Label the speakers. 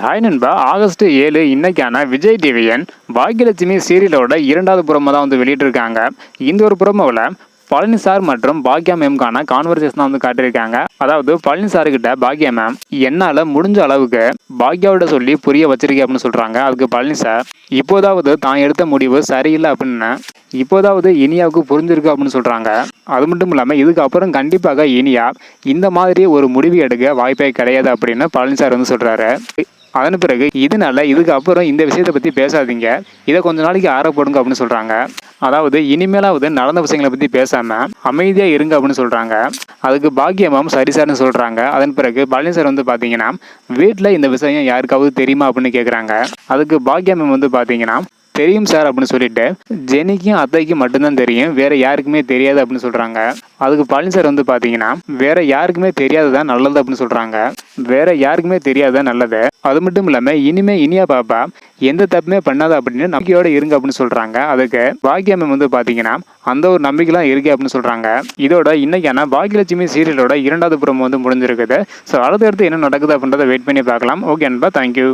Speaker 1: Hi நண்பா, August 7 இன்னைக்கான விஜய் டிவியின் பாக்யலட்சுமி சீரியலோட 2வது புறமை தான் வெளியிட்டிருக்காங்க. இந்த ஒரு புறமோவில் பழனி சார் மற்றும் பாக்யா மேம்கான கான்வர்சேஷன் தான் காட்டியிருக்காங்க. அதாவது பழனி சார் கிட்ட பாக்யா மேம் என்னால் முடிஞ்ச அளவுக்கு பாக்யாவோட சொல்லி புரிய வச்சிருக்கேன் அப்படின்னு சொல்றாங்க. அதுக்கு பழனி சார் இப்போதாவது தான் எடுத்த முடிவு சரியில்லை அப்படின்னு இப்போதாவது இனியாவுக்கு புரிஞ்சிருக்கு அப்படின்னு சொல்றாங்க. அது மட்டும் இல்லாமல் இதுக்கப்புறம் கண்டிப்பாக இனியா இந்த மாதிரி ஒரு முடிவு எடுக்க வாய்ப்பே கிடையாது அப்படின்னு பழனி சார் சொல்றாரு. அதன் பிறகு இதனால இதுக்கப்புறம் இந்த விஷயத்தை பற்றி பேசாதீங்க, இதை கொஞ்ச நாளைக்கு ஆறப்படுங்க அப்படின்னு சொல்கிறாங்க. அதாவது இனிமேலாவது நடந்த விஷயங்களை பற்றி பேசாமல் அமைதியாக இருங்க அப்படின்னு சொல்கிறாங்க. அதுக்கு பாக்யமும் சரி சார்னு சொல்கிறாங்க. அதன் பிறகு பழனி சார் பார்த்தீங்கன்னா வீட்டில் இந்த விஷயம் யாருக்காவது தெரியுமா அப்படின்னு கேட்குறாங்க. அதுக்கு பாக்யமும் பார்த்தீங்கன்னா தெரியும் சார் அப்படின்னு சொல்லிட்டு ஜெனிக்கும் அத்தைக்கும் மட்டும்தான் தெரியும், வேற யாருக்குமே தெரியாது அப்படின்னு சொல்றாங்க. அதுக்கு பழனி சார் பார்த்தீங்கன்னா வேற யாருக்குமே தெரியாததான் நல்லது அப்படின்னு சொல்றாங்க. வேற யாருக்குமே தெரியாததான் நல்லது, அது மட்டும் இல்லாம இனிமே இனியா பாப்பா எந்த தப்புமே பண்ணாத அப்படின்னு நம்பிக்கையோட இருங்க அப்படின்னு சொல்றாங்க. அதுக்கு பாக்யம் பார்த்தீங்கன்னா அந்த ஒரு நம்பிக்கைலாம் இருக்கு அப்படின்னு சொல்றாங்க. இதோட இன்னைக்கான பாக்யலட்சுமி சீரியலோட 2வது புறம் முடிஞ்சிருக்குது. ஸோ அடுத்தடுத்து என்ன நடக்குது அப்படின்றத வெயிட் பண்ணி பார்க்கலாம். ஓகே அன்பா, தேங்க்யூ.